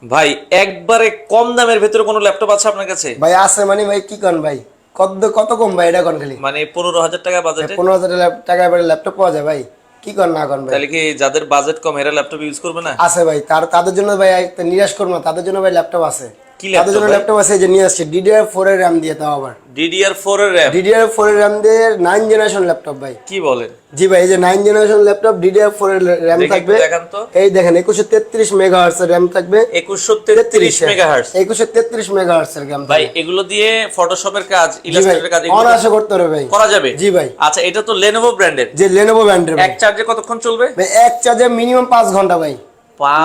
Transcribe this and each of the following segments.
ভাই একবারে কম দামের ভেতরে কোনো ল্যাপটপ আছে আপনার কাছে? ভাই আছে মানে ভাই কি করেন ভাই, কত কত কম ভাই এটা কোন খালি মানে 15,000 টাকা বাজেটে? 15,000 টাকায় ল্যাপটপ পাওয়া যায় ভাই, কি করেন না করেন ভাই। তাহলে কি যাদের বাজেট কম এরা ল্যাপটপ ইউজ করবে না? আছে ভাই, তাদের জন্য ভাই নিরাশ করবো না, তাদের জন্য ভাই ল্যাপটপ আছে। কি তাদের জন্য ল্যাপটপ? ল্যাপটপ আছে, এই যে নিয়ে আসছে DDR4 এর RAM দিয়ে, তাও আবার DDR4 এর RAM? DDR4 এর RAM দিয়ে 9 জেনারেশন ল্যাপটপ ভাই। কি বলেন? জি ভাই, এই যে 9 জেনারেশন ল্যাপটপ DDR4 এর RAM দেখি একটু থাকবে। দেখান তো। এই দেখেন 2133 মেগাহার্টজ এর RAM থাকবে। 2133 মেগাহার্টজ? 2133 মেগাহার্টজ এর RAM ভাই এগুলো দিয়ে ফটোশপের কাজ, জি ভাই, ইলাস্ট্রেটরের কাজ এগুলো অনায়াসে করতে পারবে ভাই। করা যাবে? জি ভাই। আচ্ছা এটা তো Lenovo ব্র্যান্ডের। যে Lenovo ব্র্যান্ডের ভাই। এক চার্জে কতক্ষণ চলবে? ভাই এক চার্জে মিনিমাম 5 ঘন্টা ভাই,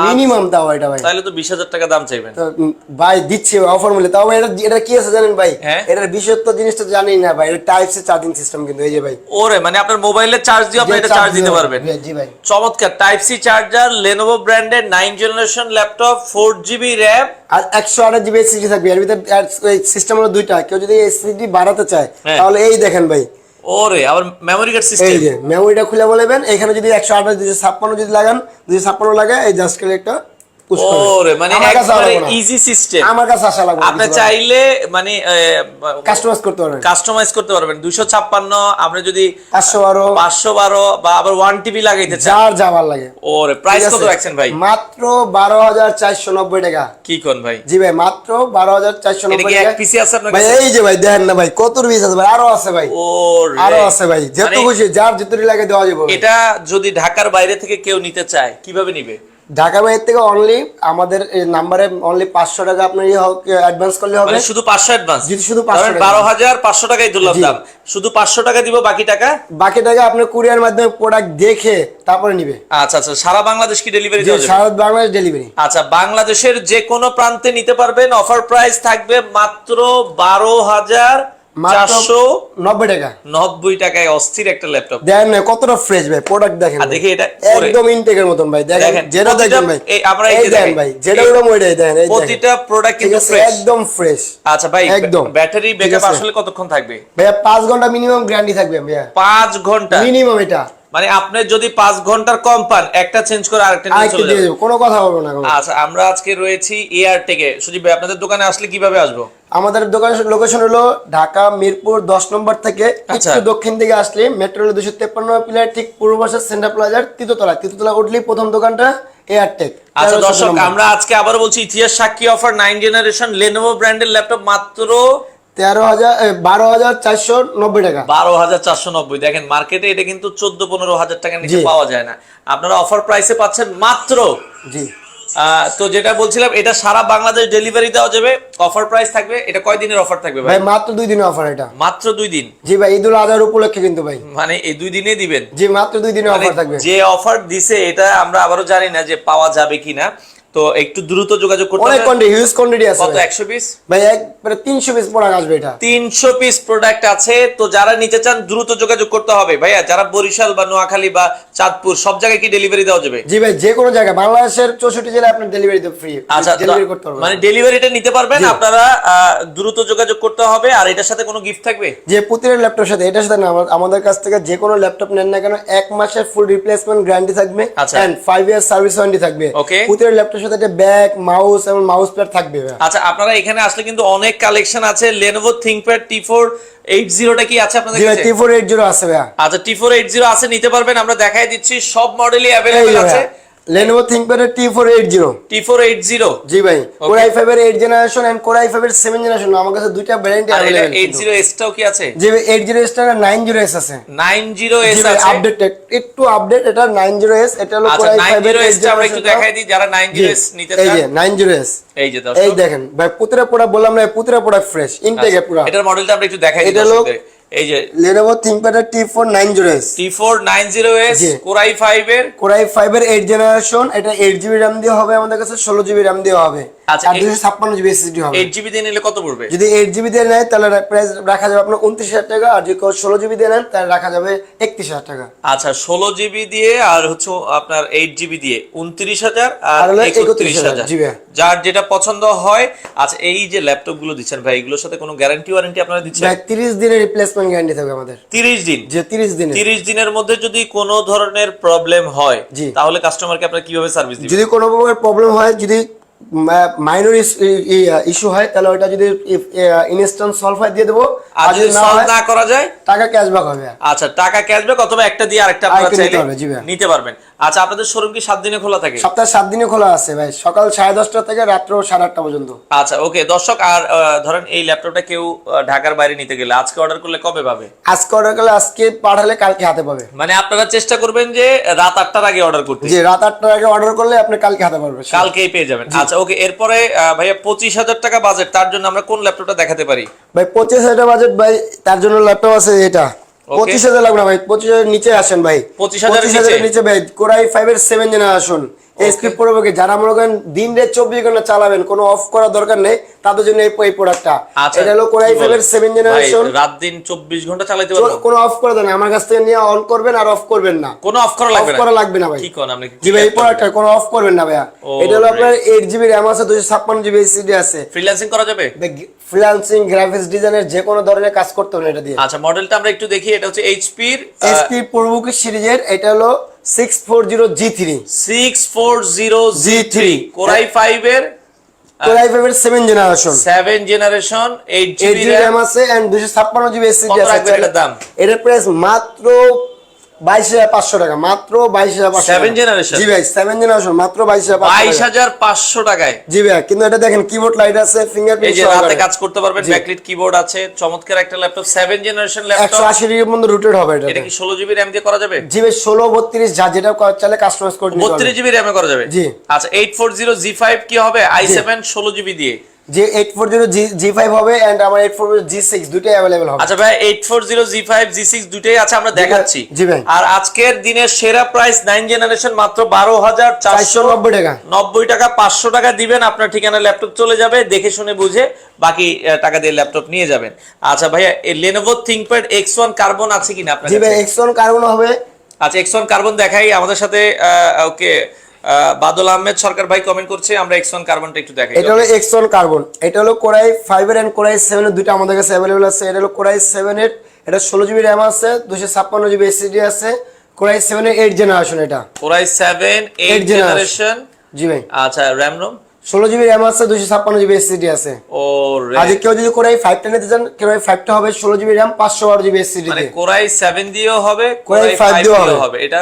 মিনিমাম তাও এটা ভাই। তাহলে তো 20,000 টাকা দাম চাইবেন। তো ভাই দিচ্ছে অফার মূল্যে, তাও ভাই এটা কি আছে জানেন ভাই? হ্যাঁ? এটার বিশেষত্ব জিনিসটা জানি না ভাই, এটা টাইপ সি চার্জিং সিস্টেম কিন্তু, এই যে ভাই ওরে মানে আপনার মোবাইলে চার্জ দিয়ে আপনি এটা চার্জ দিতে পারবেন। জি ভাই। চমৎকার টাইপ সি চার্জার, Lenovo ব্র্যান্ডের 9 জেনারেশন ল্যাপটপ, 4GB RAM আর 128 GB SSD থাকবে। এর ভিতর সিস্টেম হলো দুইটা, কেউ যদি এসএসডি বাড়াতে চায় হ্যাঁ। তাহলে এই দেখেন ভাই, ওরে আবার মেমরি কার্ড এই সিস্টেম। যে মেমোরিটা খুলে বলবেন, এখানে যদি 128 256 যদি লাগান, 256 লাগায় এই জাস্ট খালি একটা পুশ করে। ওরে মানে আমার কাছে একবারে লাগবে না। Easy system. আমার কাছে আসা লাগবে না, আপনি চাইলে মানে কাস্টমাইজ করতে পারবেন। কাস্টমাইজ করতে পারবেন। 256 আপনি যদি 512 512 বা আবার 1TB লাগাইতে চান, যার যাবার লাগে। ওরে প্রাইস ঠিক কত আছে? রাখছেন ভাই? মাত্র 12,490 টাকা। কি কোন ভাই? জি ভাই, মাত্র এটা 12,490 কি এক টাকা। পিসি আছে আপনার ভাই কাছে? এই যে ভাই দেখেন না ভাই, কত পিস আছে ভাই, আরো আছে ভাই, ওরে আরো আছে ভাই, যত মানে খুশি যার যতটি লাগে দেওয়া যাবে ভাই। এটা যদি ঢাকার বাইরে থেকে কেউ নিতে চায় কিভাবে নিবে? ঢাকা বাইরে থেকে অনলি আমাদের এই নাম্বারে অনলি 500 টাকা আপনার অ্যাডভান্স করলে হবে। মানে শুধু 500 অ্যাডভান্স? যদি শুধু 500 টাকা। 12,500 টাকাই ধরলাম জি। দাম, শুধু 500 টাকা দিব, বাকি টাকা? বাকি টাকা আপনি কুরিয়ার মাধ্যমে প্রোডাক্ট দেখে তারপরে নিবে। আচ্ছা আচ্ছা, সারা বাংলাদেশ কি ডেলিভারি যে দেওয়া যাবে? সারা বাংলাদেশ ডেলিভারি। আচ্ছা, বাংলাদেশের যে কোনো প্রান্তে নিতে পারবেন। অফার প্রাইস থাকবে মাত্র 12,490 টাকা। টাকায়। অস্থির একটা ল্যাপটপ। দেখেন না কতটা ফ্রেশ ভাই, প্রোডাক্ট দেখেন আর ভাই। দেখি এটা একদম ইনটেকের মতন ভাই, দেখেন দেখেন, যেটা প্রতিটা- দেখেন ভাই, এই আমরা এই এই যে দেখেন দেখেন, ভাই, যেটা ওরকম ওইটাই দেখেন, এই দেখেন। প্রতিটা প্রোডাক্ট ঠিক কিন্তু আছে, ফ্রেশ। একদম ফ্রেশ। আচ্ছা ভাই, একদম। ব্যাটারি ঠিক ব্যাকআপ আছে। আসলে কতক্ষণ থাকবে? ভাইয়া 5 ঘন্টা মিনিমাম গ্যারান্টি থাকবে ভাইয়া, 5 ঘন্টা মিনিমাম। এটা মানে আপনি যদি 5 ঘন্টার কম পান, একটা চেঞ্জ করে আরেকটা নিয়ে আরেকটা চলে দিয়ে যাবেন। দেবো, কোনো কথা বলবো না কোনো। আচ্ছা, আমরা আজকে রয়েছি এয়ারটেকে। সুজিব ভাই, আপনাদের দোকানে আসলে কিভাবে আসবো? আমাদের দোকানের লোকেশন হলো ঢাকা মিরপুর 10 নম্বর থেকে আচ্ছা। একটু দক্ষিণ দিকে আসলে মেট্রো রেল 253 পিলার ঠিক পূর্ব পাশে সেন্টার প্লাজার তৃতীয়তলা উঠলেই প্রথম দোকানটা এয়ারটেক। আচ্ছা দর্শক, আমরা আজকে আবার বলছি, ইতিহাস সাক্ষী অফার 9 জেনারেশন Lenovo ব্র্যান্ডের ল্যাপটপ মাত্র 12,490 টাকা। 12,490। দেখেন মার্কেটে এটা কিন্তু 14-15 হাজার টাকার নিচে জি। পাওয়া যায় না। আপনারা অফার প্রাইসে পাচ্ছেন মাত্র। জি তো যেটা বলছিলাম, এটা সারা বাংলাদেশ ডেলিভারি দেওয়া যাবে। অফার প্রাইস থাকবে। এটা কয় দিনের অফার থাকবে ভাই? ভাই মাত্র 2 দিনের অফার এটা। মাত্র 2 দিন? জি ভাই, ঈদুল আজহার উপলক্ষে কিন্তু ভাই। মানে এই 2 দিনে দিবেন? জি মাত্র 2 দিনের মানে অফার থাকবে। যে অফার দিছে এটা আমরা আবারও জানি না যে পাওয়া যাবে কিনা, তো একটু দ্রুত যোগাযোগ করতে অনেক হবে। হিউজ কোয়ান্টিটি আছে কত? ভাই। 100 পিস? ভাই একবারে 300 পিস প্রোডাক্ট আসবে এটা। 300 পিস প্রোডাক্ট আছে। তো যারা নিতে চান দ্রুত যোগাযোগ করতে হবে। ভাইয়া যারা বরিশাল বা নোয়াখালী বা চাঁদপুর সব জায়গায় কি ডেলিভারি দেওয়া যাবে? জি ভাই, যে কোনো জায়গায় বাংলাদেশের 64 জেলায় আপনার ডেলিভারি তো ফ্রি। আচ্ছা, ডেলিভারি করতে পারবেন। মানে ডেলিভারিটা নিতে পারবেন জি। আপনারা। দ্রুত যোগাযোগ করতে হবে। আর এটার সাথে কোনো গিফট থাকবে? যে প্রতিটা ল্যাপটপের সাথে, এটার সাথে না, আমাদের কাছ থেকে যে কোনো ল্যাপটপ নেন না কেন 1 মাসের ফুল রিপ্লেসমেন্ট গ্যারান্টি থাকবে আচ্ছা। এন্ড 5 ইয়ার সার্ভিস ওয়ারেন্টি থাকবে। Okay. প্রতিটা ল্যাপটপের সাথে একটা ব্যাগ, মাউস এবং মাউস প্যাড থাকবে ভাই। আচ্ছা, আপনারা এখানে আসলে কিন্তু অনেক কালেকশন আছে। Lenovo ThinkPad T480 টা কি আছে আপনাদের জি ভাই, কাছে? T480 আছে ভাই। আচ্ছা, T480 আছে, নিতে পারবেন। আমরা দেখাই দিচ্ছি, সব মডেলই এই अवेलेबल যে আছে। ভাই, Lenovo ThinkPad এর T480। T480? জি ভাই, Okay. Core i5 এর 8 জেনারেশন এন্ড Core i5 এর 7 জেনারেশন আমার কাছে দুইটা ভ্যারিয়েন্ট আর এটা अवेलेबल। 80s টাও কি আছে? জি ভাই, 80s টা 90s আছে। 90s জি ভাই, আছে? আপডেট একটু আপডেট, এটা 90s, এটা হলো আচ্ছা, Core i5 এর 90s 8 টা আমরা একটু দেখাই দিই যারা 90s নিতে এই চান। যে 90s। এই যে এই দর্শক, দেখেন ভাই, পুতরা প্রোডাক্ট বললাম না, পুতরা প্রোডাক্ট ফ্রেশ ইনটেকে পুরো। এটার মডেলটা আমরা একটু দেখাই দিই এটা হলো দর্শকদের। এই যে Lenovo ThinkPad এর T490s। T490s জি। Core i5 এর। Core i5 এর 8 জেনারেশন, এটা 8GB RAM দিয়ে হবে আমাদের কাছে, 16GB RAM দিয়ে হবে। আচ্ছা, আর 256GB SSD হবে। 8GB দিয়ে নিলে কত পড়বে? যদি 8GB দিয়ে নেয় তাহলে প্রাইস রাখা যাবে আপনার 29,000 টাকা, আর যদি 16GB দিয়ে নেন তাহলে রাখা যাবে 31,000 টাকা। আচ্ছা, 16GB দিয়ে আর হচ্ছে আপনার 8GB দিয়ে 29,000 আর আর হলো 31,000। জি ভাই। যার যেটা পছন্দ হয়। আচ্ছা, এই যে ল্যাপটপ গুলো দিচ্ছেন ভাই, এগুলোর সাথে কোনো গ্যারান্টি ওয়ারেন্টি আপনারা দিচ্ছেন? ভাই 30 দিনের রিপ্লেসমেন্ট গ্যারান্টি থাকবে আমাদের। 30 দিন? যে 30 দিনে 30 দিনের মধ্যে যদি কোনো ধরনের প্রবলেম হয় জি। তাহলে কাস্টমারকে আপনারা কিভাবে সার্ভিস দিবেন? যদি কোনো প্রকার প্রবলেম হয়, যদি মাইনর ইস্যু হয় তাহলে ওটা যদি ইনস্ট্যান্ট সলভ হয় দিয়ে দেবো, আর যদি না সলভ হয় না করা যায় টাকা ক্যাশব্যাক হবে। আচ্ছা, টাকা ক্যাশব্যাক অথবা একটা দিয়ে আরেকটা আপনারা আরেকটা নিতে চাইলে পারবে, জি ভাই। নিতে পারবেন। আচ্ছা, আপনাদের শোরুম কি 7 দিনে খোলা থাকে? সপ্তাহে 7 দিনে খোলা আছে ভাই, সকাল 10:30 থেকে রাত্র 8:30 পর্যন্ত। আচ্ছা, ওকে দর্শক, আর ধরেন এই ল্যাপটপটা কেউ ঢাকার বাইরে নিতে গেলে আজকে অর্ডার করলে কবে পাবে? আজকে অর্ডার করলে আজকে পাঠালে কালকে হাতে পাবে। মানে আপনারা চেষ্টা করবেন যে রাত 8টার আগে অর্ডার করতে। জি, রাত 8টার আগে অর্ডার করলে আপনি কালকে হাতে পারবে, কালকেই পেয়ে যাবেন। আচ্ছা, ওকে, এরপরে ভাইয়া 25,000 টাকা বাজেট, তার জন্য আমরা কোন ল্যাপটপটা দেখাতে পারি? ভাই 25,000 বাজেট ভাই, তার জন্য ল্যাপটপ আছে এটা। 25,000 লাগবে না ভাই, 25,000 নিচে আসেন ভাই। 25,000 নিচে ভাই কোরাই 5 এর 7 জেনারেশন এসপি প্রোকে যারা মনে করেন দিন রাত 24 ঘন্টা চালাবেন, কোনো অফ করার দরকার নেই, তাদের জন্য এই প্রোডাক্টটা। আচ্ছা, এটা হলো কোরাই 5 এর 7 জেনারেশন। রাত দিন 24 ঘন্টা চালাতে পারবেন, কোনো অফ করা দেন, আমার কাছ থেকে নিয়ে অন করবেন আর অফ করবেন না, কোনো অফ করা লাগবে না ভাই। কি কোন আপনি? জি ভাই, এই প্রোডাক্টটা কোনো অফ করবেন না ভাইয়া। এটা হলো আপনার 8GB RAM আছে, 256GB SSD আছে। ফ্রিল্যান্সিং করা যাবে? ফ্রিল্যান্সিং, গ্রাফিক্স ডিজাইনের যে কোনো ধরনের কাজ করতে পারেন এটা দিয়ে। আচ্ছা, মডেলটা আমরা একটু দেখি। এটা হচ্ছে এইচপি প্রোবুক সিরিজের, এটা হলো 640G3 640G3 কোরাই 5 এর কোরাই 5 এর 7 জেনারেশন 8GB RAM আছে এন্ড 256GB SSD কত আছে। রাখবেন এটার দাম? এটার প্রাইস মাত্র 22,500 টাকা, মাত্র 22,500। 7 জেনারেশন? জি ভাই, 7 জেনারেশন মাত্র 22,500 22,500 টাকায়। জি ভাই, কিন্তু এটা দেখেন কিবোর্ড লাইট আছে, এই ফিঙ্গারপ্রিন্ট যে রাতে কাজ করতে পারবেন, ব্যাকলিট কিবোর্ড আছে, চমৎকার একটা ল্যাপটপ, 7 জেনারেশন ল্যাপটপ। 180 ডিগ্রি পর্যন্ত রোটেট হবে এটা। এটা কি 16GB RAM দিয়ে করা যাবে? জি ভাই, 16 32 যা যেটা চাইলে কাস্টমাইজ করে নিতে পারবেন। 32GB RAM এ করা যাবে? জি। আচ্ছা, 840G5 কি হবে? i7 16GB দিয়ে। যে 840G5 হবে এন্ড আমার 840G6 দুটোই अवेलेबल হবে। আচ্ছা ভাই, 840G5 G6 দুটোই আছে, আমরা দেখাচ্ছি। জি ভাই। আর আজকের দিনের সেরা প্রাইস 9 জেনারেশন মাত্র 12,490 টাকা। 90 টাকা, 500 টাকা দিবেন, আপনার ঠিকানা ল্যাপটপ চলে যাবে, দেখে শুনে বুঝে বাকি টাকা দিয়ে ল্যাপটপ নিয়ে যাবেন। আচ্ছা ভাইয়া, এই Lenovo ThinkPad X1 কার্বন আছে কিনা আপনার জি কাছে? ভাই, X1 কার্বন হবে। আচ্ছা, X1 কার্বন দেখাই আমাদের সাথে। ওকে, বাদল আহমেদ সরকার ভাই কমেন্ট করছে, আমরা X1 কার্বনটা একটু দেখাই। এটা হলো X1 কার্বন, এটা হলো কোরাই 5 এর এন্ড কোরাই 7 এর দুটো আমাদের কাছে अवेलेबल আছে। এটা হলো কোরাই 7 এর, এটা 16GB RAM আছে, 256GB SSD আছে। কোরাই 7 এর 8 জেনারেশন এটা। Core i 7 8 generation. জি ভাই। আচ্ছা, RAM ROM 16GB RAM আছে, 256GB SSD আছে। ও রে, আর কেউ যদি কোরাই 5 টা নিতে চান, কোরাই 5 টা হবে 16GB RAM 512GB SSD মানে দিয়ে। কোরাই 7 দিয়েও হবে, কোরাই কোরাই 5 5 দিয়েও দিয়েও হবে। এটা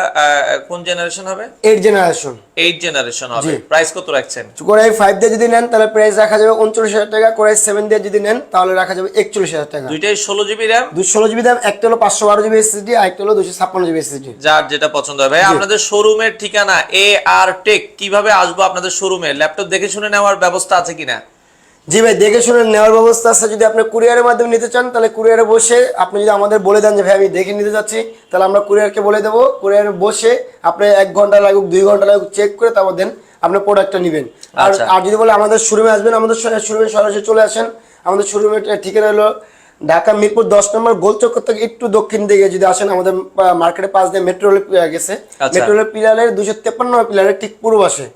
কোন জেনারেশন হবে? 8 জেনারেশন। 8 জেনারেশন হবে। জি। প্রাইস কত রাখছেন? কোরাই 5 দিয়ে যদি নেন তাহলে প্রাইস রাখা যাবে 39,000 টাকা। কোরাই 7 দিয়ে যদি নেন তাহলে রাখা যাবে 41,000 টাকা। দুইটাই 16GB RAM। 216GB RAM, একটা হলো 512GB SSD আর একটা হলো 256GB SSD। যার যেটা পছন্দ হয়। ভাই, আপনাদের শোরুমের ঠিকানা AR টেক, কিভাবে আসবো আপনাদের শোরুমে? ল্যাপটপ দেখে শুনে নেওয়ার ব্যবস্থা আছে কিনা? জি ভাই, দেখে শুনে নেওয়ার ব্যবস্থা আছে। যদি আপনি কুরিয়ারের মাধ্যমে নিতে চান তাহলে কুরিয়ারে বসে আপনি যদি আমাদের বলে দেন যে ভাই আমি দেখে নিতে যাচ্ছি, তাহলে আমরা কুরিয়ারকে বলে দেবো, কুরিয়ারে বসে আপনি 1 ঘন্টা লাগুক 2 ঘন্টা লাগুক চেক করে তারপর দেন আপনি প্রোডাক্টটা নেবেন। আর আচ্ছা। আর যদি বলে আমাদের শোরুমে আসবেন, আমাদের শোরুমে সরাসরি চলে আসেন। আমাদের শোরুমের ঠিকানা হলো ঢাকা মিরপুর 10 নম্বর গোলচক্কর থেকে একটু দক্ষিণ দিকে যদি আসেন, আমাদের মার্কেটের পাশ দিয়ে মেট্রো রেল গেছে। আচ্ছা। মেট্রো রেল পিলারের 253 নম্বর পিলারের ঠিক পূর্ব পাশে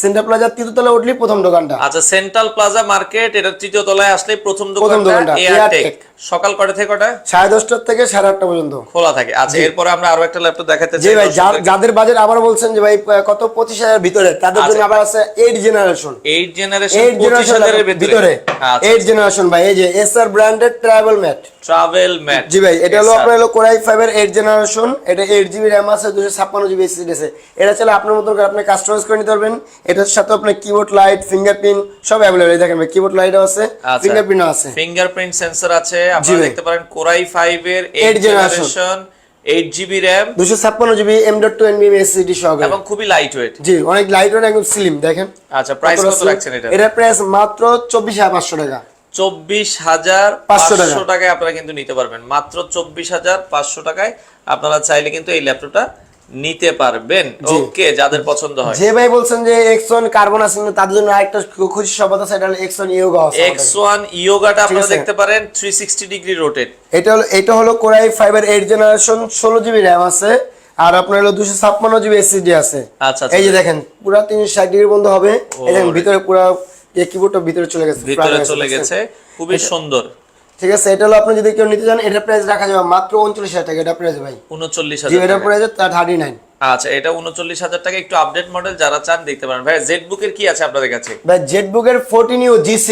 সেন্টার প্লাজা তৃতীয়তলা উঠলেই প্রথম দোকানটা। আচ্ছা, সেন্ট্রাল প্লাজা মার্কেট, এটা তৃতীয় তলায় আসলে প্রথম দোকানটা দোকানটা, AR AR টেক। টেক। সকাল কয়টা থেকে কয়টা? 10:30 থেকে 8:30 পর্যন্ত খোলা থাকে। আচ্ছা, এরপরে আমরা আরো একটা ল্যাপটপ দেখাতে জি চাই ভাই, দর্শকদেরকে। যাদের বাজেট আবার বলছেন যে ভাই কত 25,000 ভিতরে, তাদের জন্য আবার আছে 8 জেনারেশন। 8 জেনারেশন 8 25,000 এর ভিতরে। আচ্ছা, 8 জেনারেশন ভাই, এই যে SR branded travel mat. Travel mat. জি ভাই, এটা হলো আপনার হলো কোরাই 5 এর 8 জেনারেশন। এটা 8GB RAM আছে, 256GB SSD আছে। এটা চাইলে আপনার মতো করে আপনি কাস্টমাইজ করে নিতে পারবেন। এটার সাথে আপনার কিবোর্ড লাইট, ফিঙ্গারপ্রিন্ট সব अवेलेबल। দেখেন ভাই, কিবোর্ড লাইটও আছে, ফিঙ্গারপ্রিন্টও আছে, ফিঙ্গারপ্রিন্ট সেন্সর আছে। আপনারা দেখতে পারেন কোরাই 5 এর 8 generation 8GB RAM 256GB M.2 NVMe SSD সহ এবং খুবই লাইট ওয়েট। জি, অনেক লাইট ওয়েট, একদম স্লিম। দেখেন আচ্ছা, প্রাইস কত রাখছেন এটা? এটার প্রাইস মাত্র 24,500 টাকা। 24,500 টাকায় আপনারা কিন্তু নিতে পারবেন। মাত্র 24,500 টাকায় আপনারা চাইলে কিন্তু এই ল্যাপটপটা নিতে পারবেন। ওকে, যাদের পছন্দ হয়। যে ভাই বলছেন যে X1 কার্বন আছে না, তাদের জন্য আরেকটা খুশি সংবাদ আছে, এটা হলো X1 ইয়োগা আছে। X1 ইয়োগাটা আপনারা দেখতে পারেন 360 ডিগ্রি রোটেট। এটা হলো কোরাই 5 এর 8 জেনারেশন, 16GB RAM আছে আর আপনার হলো 256GB SSD আছে। আচ্ছা, এই যে দেখেন পুরো 360 ডিগ্রি বন্ধ হবে। এই দেখেন ভিতরে পুরো এই কিবোর্ডটা ভিতরে চলে গেছে, ভিতরে চলে গেছে, খুবই সুন্দর। ঠিক আছে, এটা হলো আপনি যদি কেউ নিতে চান, এটা প্রাইস রাখা যাবে মাত্র 39,000 টাকা। এটা প্রাইস ভাই 39,000 জি, এটা প্রাইস 39। আচ্ছা, এটা 39,000 টাকা, একটু আপডেট মডেল, যারা চান দেখতে পারেন। ভাই জেড বুকের কি আছে আপনাদের কাছে? ভাই জেটবুকের 14U G6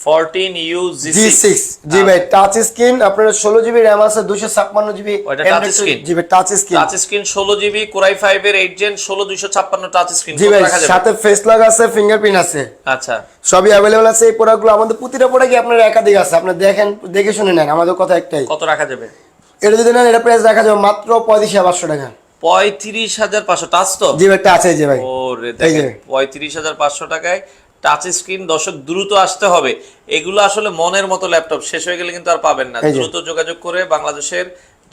14U G6 জি ভাই, টাচ স্ক্রিন, আপনার 16GB RAM আছে, 256GB ওটা টাচ স্ক্রিন? জি ভাই touch screen, touch screen 16GB core i 5 এর 8 জেন 16256 টাচ স্ক্রিন জি ভাই, রাখা যাবে? সাথে ফেস লক আছে, ফিঙ্গারপ্রিন্ট আছে, আচ্ছা, সবই अवेलेबल আছে। এই প্রোডাক্টগুলো আমাদের প্রতিটা প্রোডাক্টই আপনার একাধিক আছে, আপনি দেখেন দেখে শুনে নেন, আমাদের কথা একটাই। কত রাখা যাবে? এটা যদি নেন এটা প্রাইস রাখা যাবে মাত্র 35,500 টাকা। 35,500 টাচ তো? জি ভাই টাচ, এই যে ভাই, ওরে এই যে দেখেন 35,500 টাকায় টাচ স্ক্রিন। দর্শক দ্রুত আসতে হবে, এগুলো আসলে মনের মতো ল্যাপটপ, শেষ হয়ে গেলে কিন্তু আর পাবেন না। এই যে। দ্রুত যোগাযোগ করে বাংলাদেশের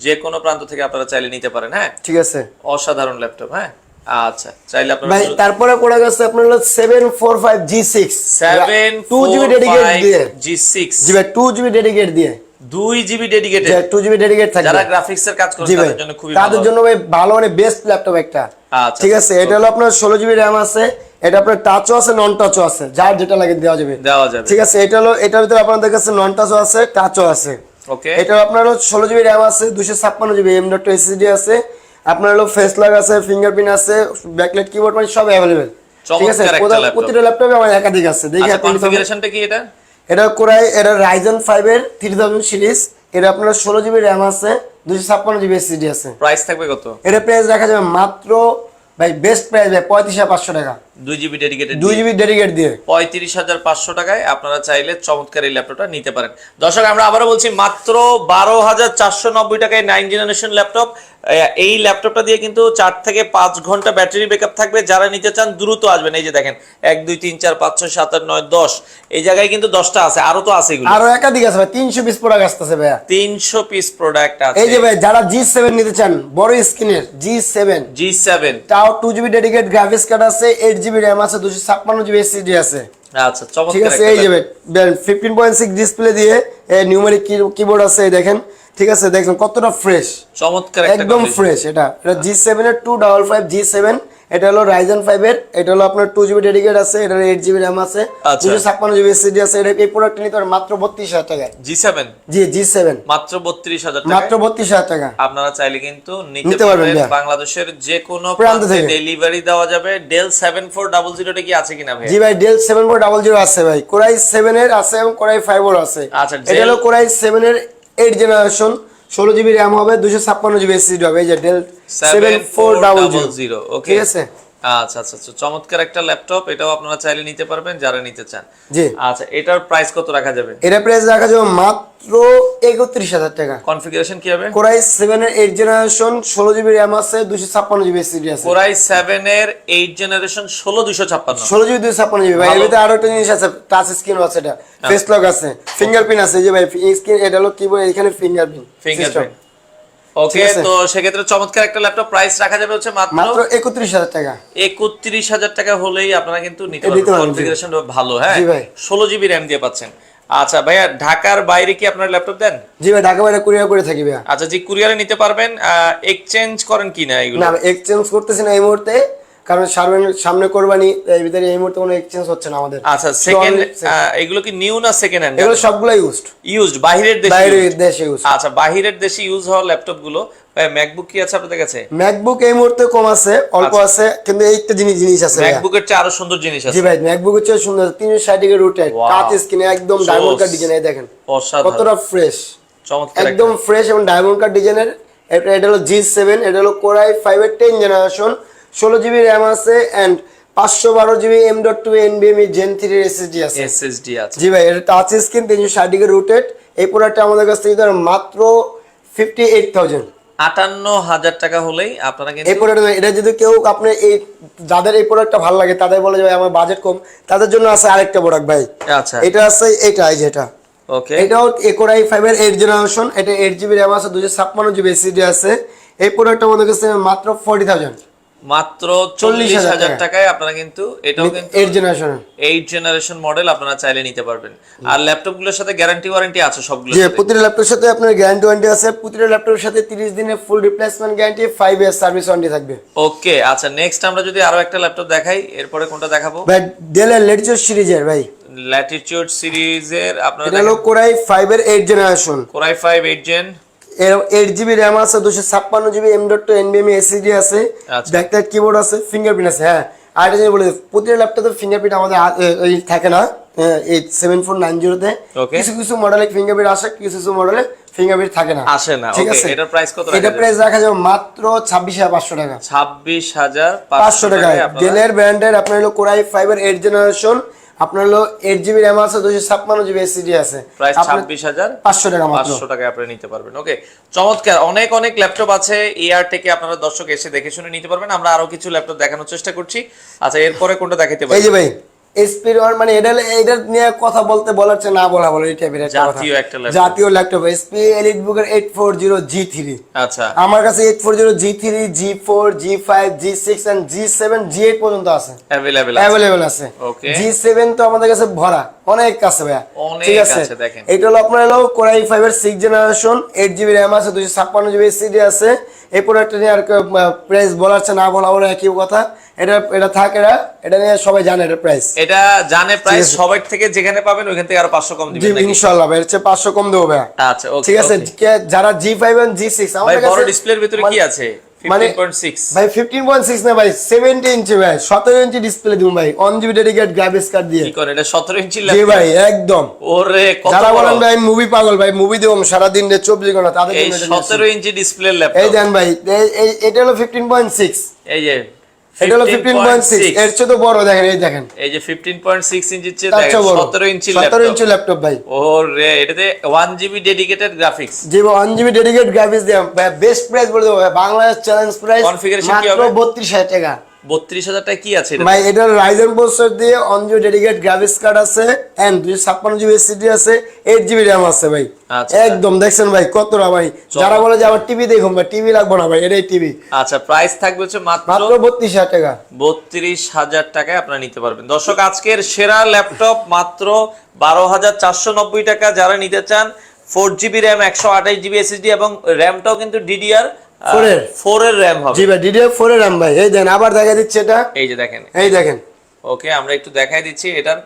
যে কোনো প্রান্ত থেকে আপনারা চাইলে নিতে পারেন। হ্যাঁ, ঠিক আছে অসাধারণ ল্যাপটপ। হ্যাঁ, আচ্ছা, চাইলে আপনারা ভাই। তারপরে প্রোডাক্ট আছে আপনার হলো 745 G6 2GB ডেডিকেট দিয়ে, 745 G6 জি ভাই 2GB ডেডিকেট দিয়ে, 2GB ডেডিকেটেড। 2GB ডেডিকেট থাকবে। যারা গ্রাফিক্স এর কাজ করে জি ভাই, তাদের জন্য খুবই তাদের ভালো। জন্য ভাই ভালো, মানে বেস্ট ল্যাপটপ একটা। আচ্ছা, ঠিক আছে, এটা হলো আপনার 16GB RAM আছে, এটা আপনার টাচও আছে, নন টাচও আছে, যার যেটা লাগে দেওয়া যাবে। ঠিক আছে, এটা হলো, এটার ভিতরে আপনাদের কাছে নন টাচও আছে, টাচও আছে। ওকে, এটা আপনার হলো 16GB RAM আছে, 256GB M.2 SSD আছে, আপনার হলো ফেস লক আছে, ফিঙ্গারপ্রিন্ট আছে, ব্যাকলাইট কিবোর্ড, মানে সব अवेलेबल। ঠিক আছে, চমৎকার একটা ল্যাপটপ। প্রতিটা ল্যাপটপে আমার একাধিক আছে, দেখি আচ্ছা, আপনি নিতে পারেন। কনফিগারেশনটা কি এটা? এটা কোরাই, এটা Ryzen 5 এর 3000 সিরিজ, এটা আপনার 16GB RAM আছে, 256GB SSD আছে। প্রাইস থাকবে কত? এটা প্রাইস রাখা যাবে মাত্র ভাই বেস্ট প্রাইস ভাই 35,500 টাকা, 2GB ডেডিকেটেড 2GB ডেডিকেট দিয়ে 35,500 টাকায় আপনারা চাইলে চমৎকার এই ল্যাপটপটা নিতে পারেন। দর্শক আমরা আবারও বলছি, মাত্র 12,490 টাকায় 9 জেনারেশন ল্যাপটপ। এই ল্যাপটপটা দিয়ে কিন্তু 4 থেকে 5 ঘন্টা ব্যাটারি ব্যাকআপ থাকবে। যারা নিতে চান দ্রুত আসবেন। এই যে দেখেন 1 2 3 4 5 6 7 8 9 10, এই জায়গায় কিন্তু 10টা আছে, আরো তো আছে এগুলো, আরো একাধিক আছে ভাই, 300 পিস প্রোডাক্ট আসতেছে ভাইয়া, 300 পিস প্রোডাক্ট আছে। এই যে ভাই, যারা G7 নিতে চান বড় স্ক্রিনের G7 তাও 2GB ডেডিকেট গ্রাফিক্স কার্ড আছে, 8GB RAM আছে, 256GB SSD আছে। আচ্ছা, ঠিক চমৎকার আছে, একটা এই যে ভাই 15.6 ডিসপ্লে দিয়ে নিউমেরিক কিবোর্ড আছে, এই দেখেন। ঠিক আছে, দেখেন কতটা ফ্রেশ, চমৎকার একটা একদম condition। ফ্রেশ। এটা G7 এর 255 G7, এটা হলো Ryzen 5 এর, এটা হলো আপনার 2GB ডেডিকেট আছে, এটা 8GB RAM আছে, আচ্ছা। 256GB SSD আছে। এটা এই প্রোডাক্টটা নিতে পারেন মাত্র 32,000 টাকায়। G7 জি G7 মাত্র 32,000 টাকা। মাত্র 32,000 টাকা। আপনারা চাইলে কিন্তু নিতে নিতে পারবেন, পারবেন। ভাইয়া। বাংলাদেশের যে কোনো প্রান্ত প্রান্তে থেকে। ডেলিভারি দেওয়া যাবে। ডেল 7400 টা কি আছে কিনা ভাই? জি ভাই, ডেল 7400 আছে ভাই, কোরাই 7 এর আছে এবং কোরাই 5 এর আছে। আচ্ছা, এটা হলো কোরাই 7 এর 8 জেনারেশন, 16GB RAM হবে, 256GB SSD হবে। এই যে ডেল 7400। ওকে, ঠিক আছে, আচ্ছা আচ্ছা আচ্ছা, চমৎকার একটা ল্যাপটপ। এটাও আপনারা চাইলে নিতে পারবেন যারা নিতে চান। জি। আচ্ছা, এটার প্রাইস কত রাখা যাবে? এটা প্রাইস রাখা যাবে মাত্র 31,000 টাকা। কনফিগারেশন কি হবে? কোরাই 7 এর 8 জেনারেশন, 16GB RAM আছে, 256GB SSD আছে। কোরাই 7 এর 8 জেনারেশন 16256। 16GB 256GB ভাই। এর ভিতরে আরো একটা জিনিস আছে, টাচ স্ক্রিন আছে, এটা ফেস লক আছে, ফিঙ্গারপ্রিন্ট আছে। এই যে ভাই স্ক্রিন, এটা হলো কিবোর্ড, এখানে ফিঙ্গারপ্রিন্ট। ওকে, তো সেক্ষেত্রে চমৎকার একটা ল্যাপটপ। প্রাইস রাখা যাবে হচ্ছে মাত্র 31,000 টাকা। 31,000 টাকা হলেই আপনারা কিন্তু নিতে নিতে পারবেন। পারবেন, কনফিগারেশন ভালো। হ্যাঁ, জি ভাই। 16GB RAM দিয়ে পাচ্ছেন। আচ্ছা ভাইয়া, ঢাকার বাইরে কি আপনার ল্যাপটপ দেন? জি ভাই, ঢাকা বাইরে কুরিয়ার করে থাকি ভাইয়া। আচ্ছা, যে কুরিয়ারে নিতে পারবেন। এক্সচেঞ্জ করেন কিনা এগুলো? না, এক্সচেঞ্জ করতেছি না এই মুহূর্তে, কারণ সামনে কোরবানি, এই ভিতরে এই মুহূর্তে কোনো এক্সচেঞ্জ হচ্ছে না আমাদের। আচ্ছা, সেকেন্ড এগুলো কি নিউ না সেকেন্ড হ্যান্ড? এগুলো সবগুলো ইউজড, বাহিরের দেশে বাইরের দেশে ইউজ। আচ্ছা, বাহিরের দেশে ইউজ হওয়া ল্যাপটপ গুলো। ভাই ম্যাকবুক কি আছে আপনাদের কাছে? ম্যাকবুক এই মুহূর্তে কম আছে, অল্প আছে, কিন্তু এইটা জিনিস আছে ভাইয়া। ম্যাকবুকের চেয়ে আরো সুন্দর জিনিস আছে। জি ভাই, ম্যাকবুক হচ্ছে সুন্দর, 360 রুটেড টাচ স্ক্রিন, একদম ডায়মন্ড কাট ডিজাইন। এই দেখেন অসাধারণ, কতটা ফ্রেশ, চমৎকার একদম ফ্রেশ এবং ডায়মন্ড কাট ডিজাইনের। এটা হলো G7, এটা হলো কোরাই 5 এর 10 জেনারেশন, 16GB RAM আছে and 512GB M.2 NVMe Gen 3 SSD আছে। এসএসডি আছে। জি ভাই, এটা টাচ স্ক্রিন, 360 রুটেড। এই প্রোডাক্টটা আমাদের কাছ থেকে মাত্র 58,000। 58,000 টাকা হলেই আপনারা কিন্তু এই প্রোডাক্ট, এটা যদি কেউ আপনি এই যাদের এই প্রোডাক্টটা ভালো লাগে, তাদের বলে যে ভাই আমার বাজেট কম, তাদের জন্য আছে আরেকটা প্রোডাক্ট ভাই। আচ্ছা, এটা আছে, এটা এই যে এটা, ওকে, এটাও কোরাই 5 এর 8 জেনারেশন, এটা 8GB RAM আছে, 256GB SSD আছে। এই প্রোডাক্টটা আমাদের কাছে মাত্র 40,000, মাত্র 40,000 টাকায় আপনারা কিন্তু এটাও কিন্তু 8 জেনারেশন 8 জেনারেশন মডেল আপনারা চাইলে নিতে পারবেন। আর ল্যাপটপ গুলোর সাথে গ্যারান্টি ওয়ারেন্টি আছে সবগুলো। যে প্রতিটা ল্যাপটপের সাথে আপনার গ্যারান্টি ওয়ারেন্টি আছে, প্রতিটা ল্যাপটপের সাথে 30 দিনের ফুল replacement guarantee, 5 year service warranty থাকবে। ওকে, আচ্ছা, নেক্সট আমরা যদি আরো একটা ল্যাপটপ দেখাই, এরপরে কোনটা দেখাবো? ভাই ডেলের ল্যাটিটিউড সিরিজের ভাই, ল্যাটিটিউড সিরিজের আপনারা এটা হলো কোরাই 5 এর 8 generation, core i 5 8 gen, 8 GB RAM আছে, 256 GB M.2 NVMe SSD আছে, আচ্ছা। ব্যাকলাইট কিবোর্ড আছে, ফিঙ্গারপ্রিন্ট আছে। হ্যাঁ, আর এটা বলে প্রতিটা ল্যাপটপে ফিঙ্গারপ্রিন্ট আমাদের এই থাকে না, এই 7490 তে Okay. কিছু কিছু মডেলে ফিঙ্গারপ্রিন্ট আসে, কিছু কিছু মডেলে ফিঙ্গারপ্রিন্ট থাকে না। আসে না। ঠিক ওকে, আছে, এটার প্রাইস কত রাখা এটা যাবে? প্রাইস রাখা যাবে মাত্র 26,500 টাকা। 26,500 টাকায় আপনারা ডেলের ব্র্যান্ডের আপনার হলো কোর i5 এর 8 জেনারেশন, আপনার হলো 8 GB র্যাম আছে, 256 GB SSD আছে, প্রাইস আপনার 26,500 টাকা মাত্র। 500 টাকায় আপনি নিতে পারবেন। ওকে, চমৎকার। অনেক অনেক ল্যাপটপ আছে এআর থেকে, আপনারা দর্শক এসে দেখে শুনে নিতে পারবেন। আমরা আরো কিছু ল্যাপটপ দেখানোর চেষ্টা করছি। আচ্ছা, এরপরে কোনটা দেখাতে এই পারি? যে ভাই SP মানে এটা নিয়ে কথা বলার চেয়ে না বলা এই টাইপের একটা কথা। জাতীয় একটা ল্যাপটপ। জাতীয় ল্যাপটপ SP EliteBook এর 840G3। আচ্ছা, আমার কাছে 840G3, G4, G5, G6 and G7, G8 পর্যন্ত আছে, अवेलेबल আছে। ওকে, G7 তো আমাদের কাছে ভরা অনেক আছে ভাইয়া। অনেক ঠিক আছে, আছে, দেখেন। এটা হলো আপনার হলো কোর i5 এর 6 জেনারেশন, 8 GB র্যাম আছে, 256 GB SSD আছে। এই প্রোডাক্টটা নিয়ে আর প্রাইস বলার চেয়ে না বলা একই কথা। এটা থাকে না, এটা নিয়ে সবাই জানে এটা প্রাইস। এটা জানে প্রাইস, ঠিক আছে। সবার থেকে যেখানে পাবেন ওইখান থেকে আরো 500 কম জি দিবেন নাকি? ইনশাআল্লাহ ভাই, এর চেয়ে 500 কম দেবো ভাইয়া। আচ্ছা, ওকে, ঠিক আছে, ওকে। যারা G5 এবং G6 ভাই, আমাদের বড় কাছে ডিসপ্লের ভিতরে কি আছে? মানে 15.6 ভাই 15.6 না ভাই, 70 ইঞ্চি ভাই, 17 ইঞ্চি ডিসপ্লে দিন ভাই, 1 GB ডেডিকেট গ্রাফিক্স কার্ড দিয়ে। কি করে? এটা 17 ইঞ্চি জি ল্যাপটপ? ভাই একদম। ওরে কত যারা বড়! বলেন ভাই মুভি পাগল, ভাই মুভি দেবো সারা দিন 24 ঘন্টা, তাদের এই জন্য এটা নিয়ে আসি। 17 ইঞ্চি ডিসপ্লে এই ল্যাপটপ, দেন ভাই, এটা হলো 15.6, এই যে এটা হলো 15.6, এর চেয়ে তো বড় দেখেন, এই দেখেন এই যে 15.6 ইঞ্চির চেয়ে তার দেখেন চেয়ে বড় 17 ইঞ্চি 17 ল্যাপটপ। ইঞ্চি ল্যাপটপ ভাই। ওরে, এটাতে 1 জিবি ডেডিকেটেড গ্রাফিক্স। জি 1 GB ডেডিকেট গ্রাফিক্স দিয়ে বেস্ট প্রাইস বলে দেবো ভাই, বাংলাদেশ চ্যালেঞ্জ প্রাইস Configuration কি মাত্র হবে? 32,000 টাকা 32,000 টাকা কি আছে এটা? ভাই। এটার রাইজেন প্রসেসর দিয়ে 1 GB ডেডিকেট গ্রাফিক্স কার্ড আছে এন্ড 256 GB SSD আছে, 8 GB RAM আছে ভাই। আচ্ছা। একদম দেখছেন ভাই কতটা ভাই। যারা বলে যে আবার টিভি দেখুন ভাই, টিভি লাগবে না ভাই, এটাই টিভি। আচ্ছা, প্রাইস থাকবে হচ্ছে মাত্র মাত্র 32,000 টাকা। 32,000 টাকায় আপনারা নিতে পারবেন। দর্শক, আজকের সেরা ল্যাপটপ মাত্র 12,490 টাকা। যারা নিতে চান 4GB র্যাম, 128 GB SSD এবং র্যামটাও কিন্তু DDR4 এর র্যাম হবে। জি ভাই DDR4 এর RAM ভাই। এই দেন আবার দেখা দিচ্ছে এটা, এই যে দেখেন, এই দেখেন, ওকে, আমরা একটু দেখাই দিচ্ছি এটার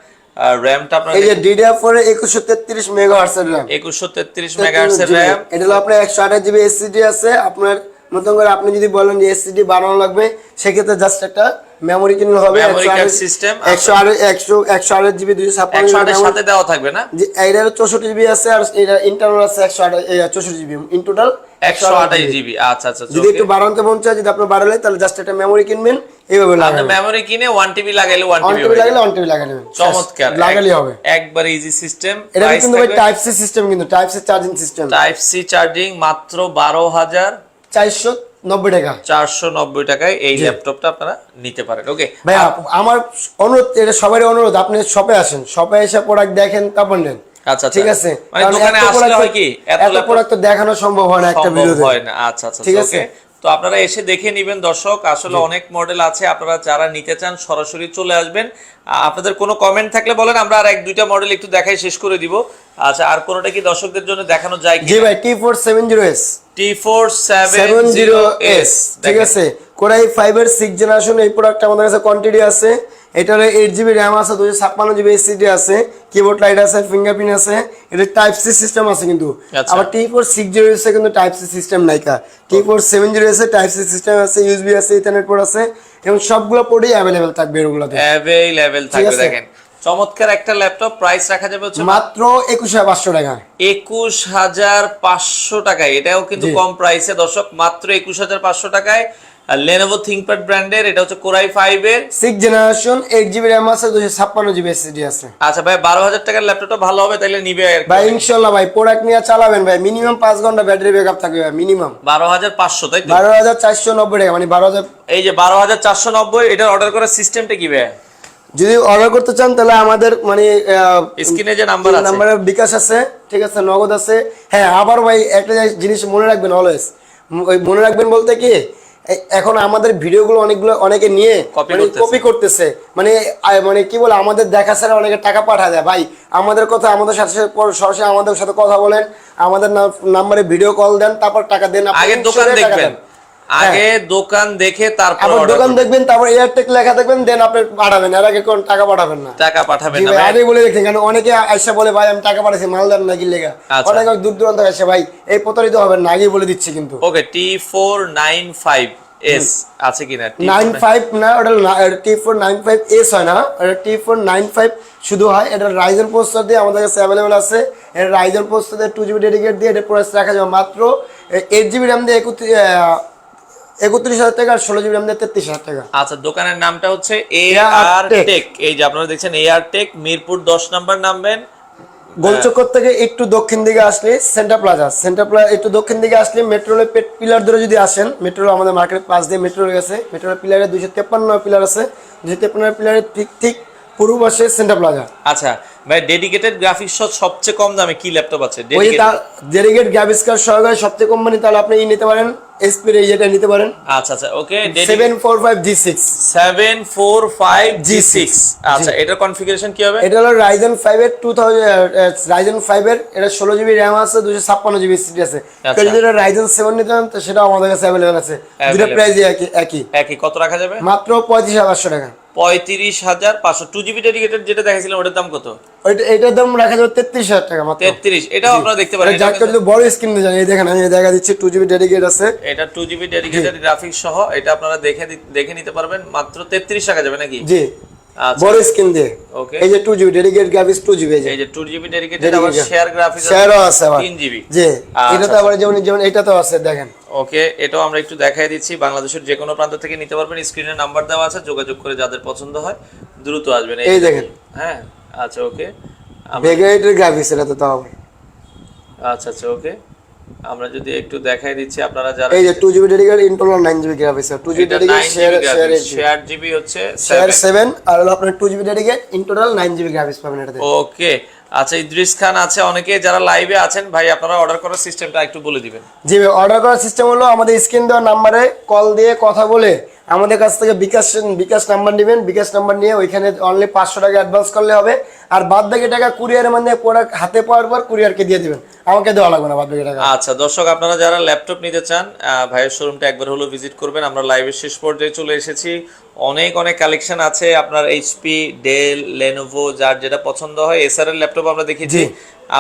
র্যামটা আপনারা এই যে DDR4 এর 2133 মেগাহার্টজ এর RAM, 2133 মেগাহার্টজ এর র্যাম। এটা হলো আপনার 128 GB SSD আছে। আপনার মতন করে আপনি যদি বলেন যে SSD বাড়ানো লাগবে, সেক্ষেত্রে জাস্ট একটা মেমোরি কিনলে হবে। মেমোরি কার্ড সিস্টেম 128 GB 256 128 সাথে দেওয়া থাকবে না? এইটার 64 GB আছে, আর এটা ইন্টারনাল আছে 64 GB, ইন টোটাল 128 GB। আচ্ছা আচ্ছা, যদি একটু বাড়াতে মন চায়, যদি আপনি বাড়ালে তাহলে জাস্ট একটা মেমোরি কিনবেন, এইভাবে আপনি লাগাবেন। মেমোরি কিনে 1 TB লাগাইলে 1 1 TB TB লাগালে 1 TB লাগাই নেবেন, চমৎকার, লাগালেই হবে। একবার ইজি সিস্টেম। এটা কিন্তু ভাই টাইপ সি সিস্টেম, কিন্তু type C charging system, type C charging, মাত্র 490 টাকা। 12,490 টাকায় এই ল্যাপটপটা আপনারা নিতে পারেন। ওকে ভাই আমার অনুরোধ, এটা সবারই অনুরোধ, আপনি শপে আসেন, শপে এসে প্রোডাক্ট দেখেন, তারপর নেন। আচ্ছা, ঠিক আছে, মানে কারণ দোকানে এত আসলে product- হয় কি এত এত প্রোডাক্ট তো দেখানো সম্ভব হয় না একটা সম্ভব ভিডিওতে। হয় না। আচ্ছা আচ্ছা, ঠিক আছে। ওকে, তো আপনারা এসে দেখে নেবেন দর্শক। আসলে অনেক মডেল আছে, আপনারা যারা নিতে চান সরাসরি চলে আসবেন। আপনাদের কোনো কমেন্ট থাকলে বলেন, আমরা আর 1-2টা মডেল একটু দেখাই শেষ করে দিব। আচ্ছা, আর কোনোটা কি দর্শকদের জন্য দেখানো যায় কি? জি ভাই T470S, T470S, ঠিক আছে, কোর i5 এর 6 জেনারেশন। এই প্রোডাক্ট আমাদের কাছে কোয়ান্টিটি আছে। এটার 8 GB RAM আছে, 256 GB SSD আছে, কিবোর্ড লাইট আছে, ফিঙ্গারপ্রিন্ট আছে। এটা টাইপ সি সিস্টেম আছে কিন্তু। আচ্ছা। আবার T460S এ কিন্তু টাইপ সি সিস্টেম নাই কা। T470S এ টাইপ সি সিস্টেম আছে, USB আছে, ইথারনেট পোর্ট আছে, এবং সবগুলো পোর্টই अवेलेबल থাকবে এরগুলোতে। অ্যাভেলেবল থাকবে। আছে। দেখেন, চমৎকার একটা ল্যাপটপ। প্রাইস রাখা যাবে হচ্ছে মাত্র 21,500 টাকা। 21,500 টাকায়। এটাও কিন্তু কম প্রাইসে দর্শক, মাত্র 21,500 টাকায়। Lenovo ThinkPad ব্র্যান্ডের, এটা হচ্ছে Core i5 এর 6 জেনারেশন, 8 GB RAM আছে, 256 GB SSD আছে। আচ্ছা ভাই, 12,000 টাকার ল্যাপটপটা ভালো হবে, তাইলে নিবে আর কি। ভাই ইনশাআল্লাহ ভাই, প্রোডাক্ট নিয়ে চালাবেন ভাই, মিনিমাম 5 ঘন্টা ব্যাটারি ব্যাকআপ থাকবে ভাই, মিনিমাম। 12,500, তাই তো? 12,490 টাকা, মানে 12,000। এই যে 12,490, এটার অর্ডার করার সিস্টেমটা কি ভাই? যদি অর্ডার করতে চান তাহলে আমাদের মানে স্ক্রিনে যে নাম্বার আছে, নাম্বারে বিকাশ আছে, ঠিক আছে, নগদ আছে। হ্যাঁ, আবার ভাই একটা জিনিস মনে রাখবেন অলওয়েজ, ওই মনে রাখবেন বলতে কি, এখন আমাদের ভিডিওগুলো অনেকে নিয়ে কপি করতেছে, মানে কি বলে, আমাদের দেখা ছাড়া অনেকে টাকা পাঠায় দেয়। ভাই আমাদের কথা, আমাদের সাথে সরাসরি আমাদের সাথে কথা বলেন, আমাদের নাম্বারে ভিডিও কল দেন, তারপর টাকা দেন। আগে দোকান দেখবেন, আগে দোকান দেখে তারপর আবার order দোকান করবেন। দেখবেন, তারপর এয়ারটেক লেখা দেখবেন, দেন আপনি পাঠাবেন, এর আগে কোন টাকা পাঠাবেন না। টাকা পাঠাবেন জি না ভাই, ভাই। আগে বলে দেখেন, কারণ অনেকে আইসা বলে ভাই আমি টাকা পাঠাইছি, মাল দেন নাকি লেগা। আচ্ছা। অনেক দূর দূরান্ত আসে ভাই, এই প্রতারিত হবেন না, আগেই বলে দিচ্ছি কিন্তু। ওকে, T495S আছে কিনা? 95 না, ওটা T495S হয় না, এটা T495 শুধু হয়। এটা রাইজেন প্রসেসর দিয়ে আমাদের কাছে অ্যাভেলেবল আছে। এটা রাইজেন প্রসেসর দিয়ে 2GB ডেডিকেট দিয়ে এটা প্রাইস রাখা যাবে মাত্র 8GB র্যাম দিয়ে 31,000 টাকা, আর 16GB র্যাম দিয়ে 33,000 টাকা। আচ্ছা, দোকানের নামটা হচ্ছে AR টেক। এই যে আপনারা দেখছেন টেক, মিরপুর 10 নাম্বার নামবেন। গোলচক্কর থেকে একটু দক্ষিণ দিকে আসলে সেন্টার প্লাজা, একটু দক্ষিণ দিকে আসলে মেট্রো রেলের পিলার ধরে যদি আসেন, মেট্রো রেল আমাদের মার্কেট পাশ দিয়ে মেট্রো রেল গেছে, মেট্রো রেল পিলারে 253 পিলার আছে, 253 পিলারের ঠিক পূর্ব পাশে সেন্টার প্লাজা। আচ্ছা ভাই, ডেডিকেটেড গ্রাফিক্স সহ সবচেয়ে কম দামে কি ল্যাপটপ আছে? ওই ডেডিকেট গ্রাফিক্স কার্ড সহকারে সবচেয়ে কোম্পানি, তাহলে আপনি নিতে পারেন এসপি এর এটা নিতে পারেন। আচ্ছা আচ্ছা, ওকে, 745G6 745G6। আচ্ছা, এটার কনফিগারেশন কি হবে? এটা হলো রাইজেন 5 এর 2000 এটা 16GB র্যাম আছে, 256GB এসএসডি আছে। কেউ যদি এটা রাইজেন 7 নিতে চান তো সেটাও আমাদের কাছে অ্যাভেলেবল আছে। দুটো প্রাইস একই। কত রাখা যাবে? মাত্র 35,500 টাকা। 35,500। 2GB ডেডিকেটেড যেটা দেখাইছিলাম ওটার দাম কত? এটার দাম রাখা যাবে 33,000 টাকা মাত্র। 33। এটাও আপনারা দেখতে পারেন। যার যদি বড় স্ক্রিন নিতে চান, এই দেখেন আমি দেখা দিচ্ছি 2GB ডেডিকেট আছে। এটা 2GB ডেডিকেটেড গ্রাফিক্স সহ, এটা আপনারা দেখে নিতে পারবেন, মাত্র 33 টাকা যাবে নাকি? জি, আচ্ছা, বড় স্ক্রিন দিয়ে। ওকে, এই যে 2GB ডেডিকেট গ্রাফিক্স 2GB এই যে 2GB ডেডিকেটেড, আবার শেয়ার গ্রাফিক্স শেয়ারও আছে আবার 3GB। জি, আচ্ছা, এটা তো আবার যেমন এটা তো আছে দেখেন। ওকে, এটাও আমরা একটু দেখাই দিচ্ছি। বাংলাদেশের যে কোনো প্রান্ত থেকে নিতে পারবেন, স্ক্রিনে নাম্বার দেওয়া আছে, যোগাযোগ করে যাদের পছন্দ হয় দ্রুত আসবেন। এই দেখেন। হ্যাঁ, আচ্ছা, ওকে, ভেগাইটের গ্রাফিক্স এটা তো তাও। আচ্ছা আচ্ছা, ওকে, আমরা যদি একটু দেখাই দিচ্ছি আপনারা যারা এই যে 2GB dedicate internal 9GB graphics, 2GB dedicate share GB হচ্ছে শেয়ার 7, আর হলো আপনার 2GB dedicate internal 9GB graphics পাবেন এটাতে। ওকে, আচ্ছা, ইদ্রিস খান আছে, অনেকে যারা লাইভে আছেন ভাই, আপনারা অর্ডার করার সিস্টেমটা একটু বলে দিবেন। জি ভাই, অর্ডার করার সিস্টেম হলো আমাদের স্ক্রিন দেওয়া নাম্বারে কল দিয়ে কথা বলে আমাদের কাছ থেকে বিকাশ নাম্বার নেবেন। বিকাশ নাম্বার নিয়ে ওইখানে অনলি 500 টাকা অ্যাডভান্স করলে হবে, আর বাদ বাকি টাকা কুরিয়ারের মানে প্রোডাক্ট হাতে পাওয়ার পর কুরিয়ারকে দিয়ে দিবেন, আমাকে দেওয়া লাগবে না বাদ বাকি টাকা। আচ্ছা দর্শক, আপনারা যারা ল্যাপটপ নিতে চান ভাইয়ের শোরুমটা একবার হলো ভিজিট করবেন। আমরা লাইভের শেষ পর্যায়ে চলে এসেছি। অনেক কালেকশন আছে আপনার, এইচপি, ডেল, লেনোভো, যার যেটা পছন্দ হয়। এসআর এর ল্যাপটপ আমরা দেখেছি,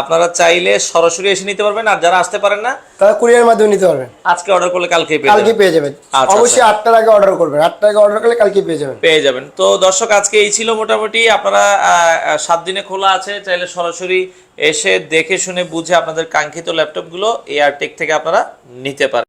আপনারা চাইলে সরাসরি এসে নিতে পারবেন, আর যারা আসতে পারেন না তারা কুরিয়ারের মাধ্যমে নিতে পারবেন। আজকে অর্ডার করলে কালকে পেয়ে যাবেন। অবশ্যই 8টার আগে অর্ডার করবেন, 8টার আগে অর্ডার করলে কালকে পেয়ে যাবেন। তো দর্শক, আজকে এই ছিল মোটামুটি। আপনারা 7 দিনে খোলা আছে, চাইলে সরাসরি এসে দেখে শুনে বুঝে আপনাদের কাঙ্ক্ষিত ল্যাপটপগুলো টেক থেকে আপনারা নিতে পারেন।